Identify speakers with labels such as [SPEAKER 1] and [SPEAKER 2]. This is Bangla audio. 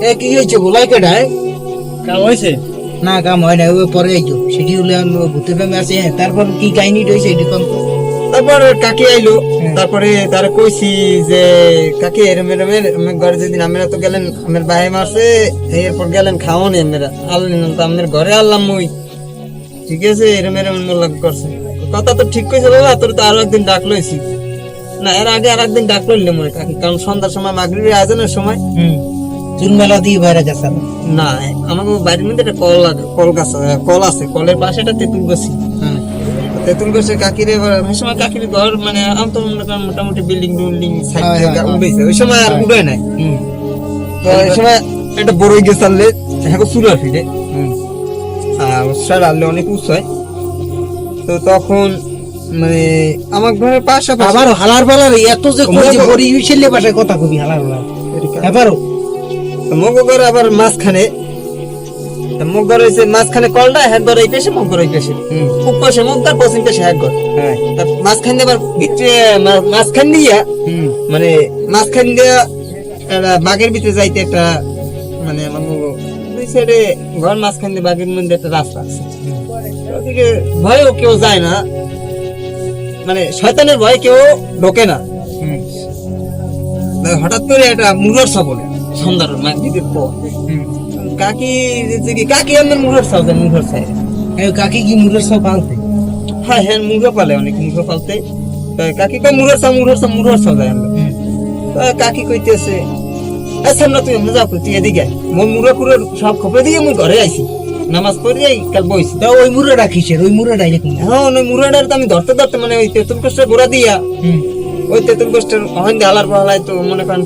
[SPEAKER 1] এ কি হয়েছে বলাই কেটায়?
[SPEAKER 2] কাম হয়েছে?
[SPEAKER 1] না কাম হয় না, ওই পরে আইতো সেটি হলে ভূতের প্রেমে আছে। তারপর কি কাহিনী হয়েছে এটি কোন?
[SPEAKER 2] তারপর কাকি আইলো, তারপরে তারা কইছি যে কাকি এরম এরম আমার ঘরে যেদিন আমরা তো গেলেন আমার ভাই মারছে, এরপর গেলেন খাওয়ানি আমরা আনলেন তো আমার ঘরে আনলাম মুই, ঠিক আছে এরম এরম মোল্লাক করছে। কথা তো ঠিক কইছে বাবা, তোর তো আরো একদিন ডাক লইছি না, এর আগে আর একদিন ডাক লইলে মনে কাকি, কারণ সন্ধ্যার সময় মাগরিবের আয়োজনের সময়
[SPEAKER 1] চুন মেলা দিয়ে বাইরে গেছে
[SPEAKER 2] না আমাকে বাড়ির মধ্যে একটা কল লাগে, কল গাছ কল আছে, কলের পাশে একটা তেঁতুল গাছ। তেঁতুল গাছের কাকিরে ওই সময় কাকির ঘর মানে আমি তো মনে করেন মোটামুটি বিল্ডিং টুল্ডিং উঠেছে, ওই সময় আর উঠে নাই। তো ওই সময় একটা বড়ই গাছ আনলে হ্যাঁ চুলার ফিরে সার আনলে অনেক উঁচু হয়। তো তখন মানে আমার ঘরের পাশাপাশি
[SPEAKER 1] আবার হালার পালার এত যে কইছে পরিবেশের ভাষায় কথা কবি হালার পালার এবারও
[SPEAKER 2] মগর আবার মাঝখানে মুখ হয়েছে, মাঝখানে কলটা হ্যাক ঘর এই পেশে মুখ ঘর ওই পেশে, খুব পাশে মুখ ঘর পশ্চিম পেশে হ্যাক ঘর। মাঝখান দিয়ে আবার মাঝখান দিয়া মানে মাঝখান দিয়া বাঘের ভিতরে যাইতে একটা মানে আমার দুই সাইডে ঘর মাঝখান দিয়ে বাঘের মধ্যে একটা রাস্তা আছে, ওদিকে ভয়ও কেউ যায় না, মানে শয়তানের ভয়ে কেউ ঢোকে না। হঠাৎ করে একটা মুরর সবলে সন্ধ্যার মাগরিবের পর কাকি কাকি আমার মুরর সাউ দেন, মুরর সাই
[SPEAKER 1] কাকি কি মুরের সব পালতে?
[SPEAKER 2] হ্যাঁ হ্যাঁ মুরগ পালে, অনেক মুরগ পালতে। কাকি কয় মুরর সাউ দেয় আমরা। কাকি কইতেছে আচ্ছা না তুই এমনি যাও, তুই এদিকে মোর মুরগ কুড়ের সব খপে দিয়ে মুই ঘরে আইছি, নামাজ পড়ে কাল বইছি।
[SPEAKER 1] তা ওই মুরেটা কিসের? ওই মুরেটা
[SPEAKER 2] হ্যাঁ ওই মুরগাটার তো আমি ধরতে ধরতে মানে ওই তেঁতুল গাছটা গোড়া দিয়া ওই তেঁতুল গাছটার ওখান দিয়ে হালার পালাই তো মনে করেন